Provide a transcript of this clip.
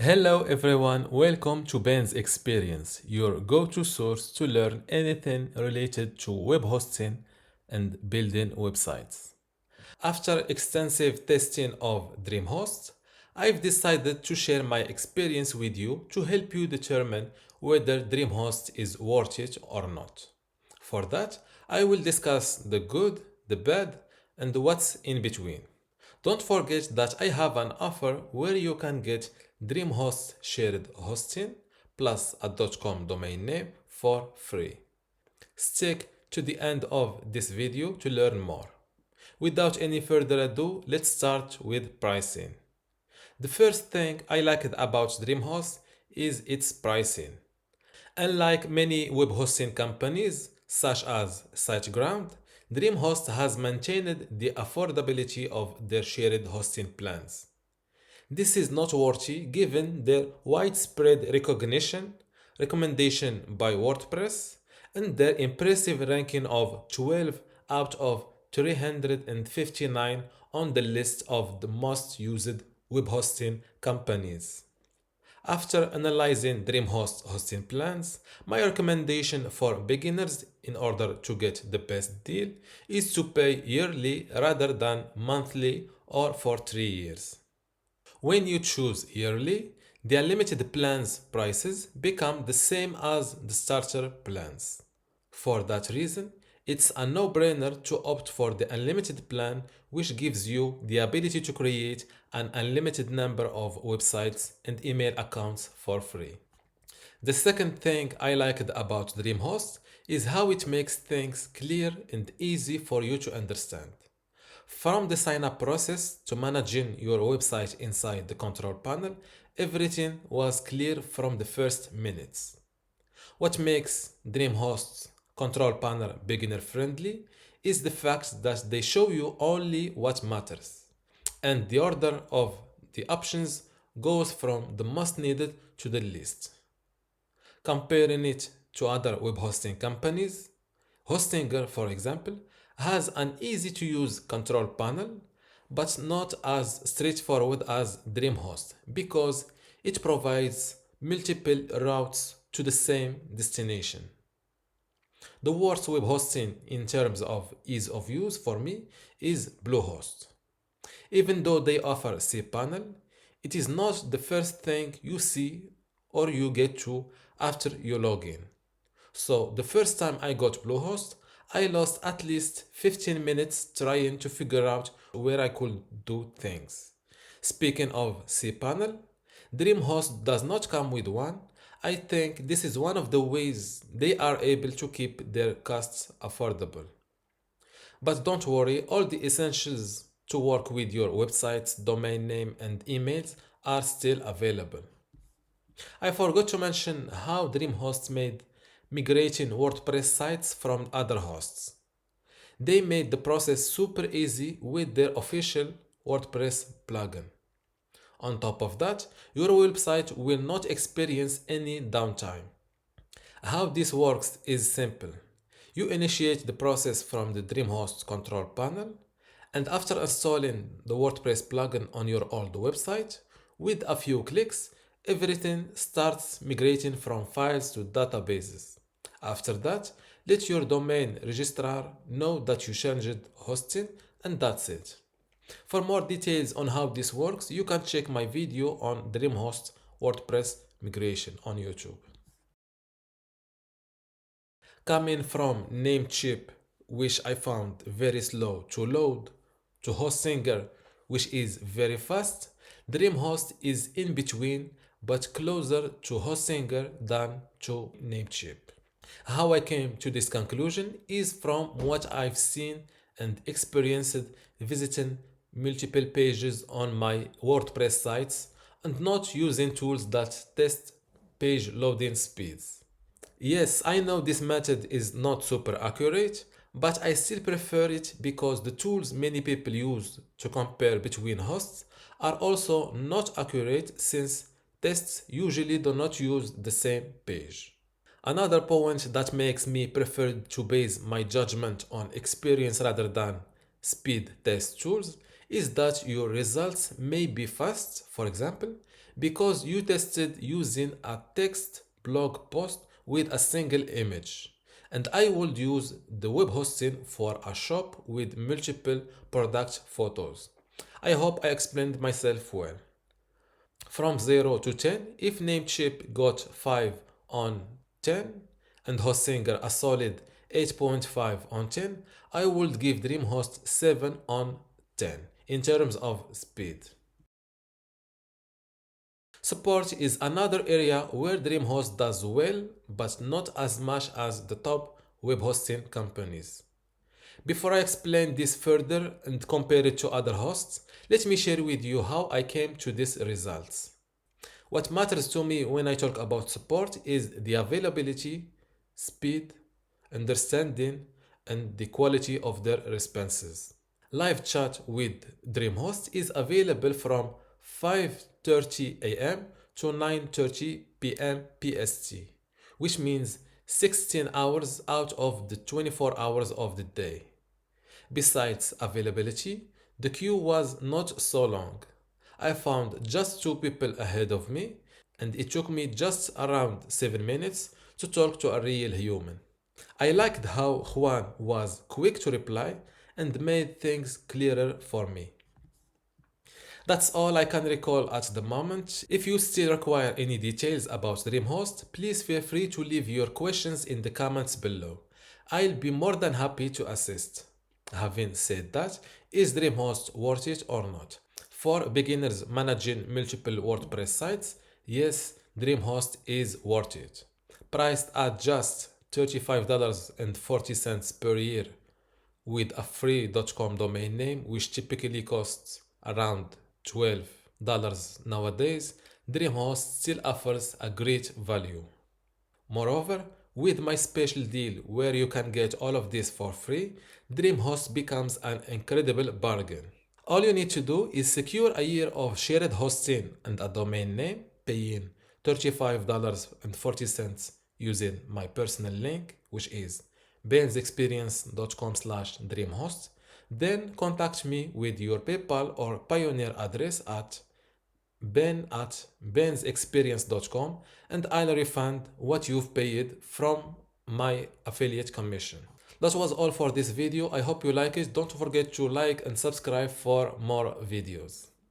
Hello everyone, welcome to Ben's Experience, your go-to source to learn anything related to web hosting and building websites. After extensive testing of DreamHost, I've decided to share my experience with you to help you determine whether DreamHost is worth it or not. For that, I will discuss the good, the bad, and what's in between. Don't forget that I have an offer where you can get DreamHost shared hosting plus a .com domain name for free. Stick to the end of this video to learn more. Without any further ado, let's start with pricing. The first thing I liked about DreamHost is its pricing. Unlike many web hosting companies, such as SiteGround, DreamHost has maintained the affordability of their shared hosting plans. This is noteworthy given their widespread recognition, recommendation by WordPress, and their impressive ranking of 12 out of 359 on the list of the most used web hosting companies. After analyzing DreamHost hosting plans, my recommendation for beginners in order to get the best deal is to pay yearly rather than monthly or for 3 years. When you choose yearly, the unlimited plans prices become the same as the starter plans. For that reason, it's a no-brainer to opt for the unlimited plan, which gives you the ability to create an unlimited number of websites and email accounts for free. The second thing I liked about DreamHost is how it makes things clear and easy for you to understand. From the sign-up process to managing your website inside the control panel, everything was clear from the first minutes. What makes DreamHost's control panel beginner friendly is the fact that they show you only what matters, and the order of the options goes from the most needed to the least. Comparing it to other web hosting companies, Hostinger, for example, has an easy to use control panel, but not as straightforward as DreamHost because it provides multiple routes to the same destination. The worst web hosting in terms of ease of use for me is Bluehost. Even though they offer cPanel, it is not the first thing you see or you get to after you log in. So the first time I got Bluehost, I lost at least 15 minutes trying to figure out where I could do things. Speaking of cPanel, DreamHost does not come with one. I think this is one of the ways they are able to keep their costs affordable. But don't worry, all the essentials to work with your website's domain name and emails are still available. I forgot to mention how DreamHost made migrating WordPress sites from other hosts. They made the process super easy with their official WordPress plugin. On top of that, your website will not experience any downtime. How this works is simple. You initiate the process from the DreamHost control panel, and after installing the WordPress plugin on your old website, with a few clicks, everything starts migrating from files to databases. After that, let your domain registrar know that you changed hosting, and that's it. For more details on how this works, you can check my video on DreamHost WordPress migration on YouTube. Coming from Namecheap, which I found very slow to load, to Hostinger, which is very fast, DreamHost is in between but closer to Hostinger than to Namecheap. How I came to this conclusion is from what I've seen and experienced visiting multiple pages on my WordPress sites and not using tools that test page loading speeds. Yes, I know this method is not super accurate, but I still prefer it because the tools many people use to compare between hosts are also not accurate since tests usually do not use the same page. Another point that makes me prefer to base my judgment on experience rather than speed test tools is that your results may be fast, for example, because you tested using a text blog post with a single image. And I would use the web hosting for a shop with multiple product photos. I hope I explained myself well. From 0 to 10, if Namecheap got 5 on 10 and Hostinger a solid 8.5 on 10, I would give DreamHost 7 on 10 in terms of speed. Support is another area where DreamHost does well, but not as much as the top web hosting companies. Before I explain this further and compare it to other hosts, let me share with you how I came to these results. What matters to me when I talk about support is the availability, speed, understanding, and the quality of their responses. Live chat with DreamHost is available from 5:30 a.m. to 9:30 p.m. PST, which means 16 hours out of the 24 hours of the day. Besides availability, the queue was not so long. I found just two people ahead of me, and it took me just around 7 minutes to talk to a real human. I liked how Juan was quick to reply and made things clearer for me. That's all I can recall at the moment. If you still require any details about DreamHost, please feel free to leave your questions in the comments below. I'll be more than happy to assist. Having said that, is DreamHost worth it or not? For beginners managing multiple WordPress sites, yes, DreamHost is worth it. Priced at just $35.40 per year with a free .com domain name, which typically costs around $12 nowadays, DreamHost still offers a great value. Moreover, with my special deal where you can get all of this for free, DreamHost becomes an incredible bargain. All you need to do is secure a year of shared hosting and a domain name, paying $35.40 using my personal link, which is bensexperience.com/dreamhost. Then contact me with your PayPal or Pioneer address at ben@bensexperience.com and I'll refund what you've paid from my affiliate commission. That was all for this video. I hope you like it. Don't forget to like and subscribe for more videos.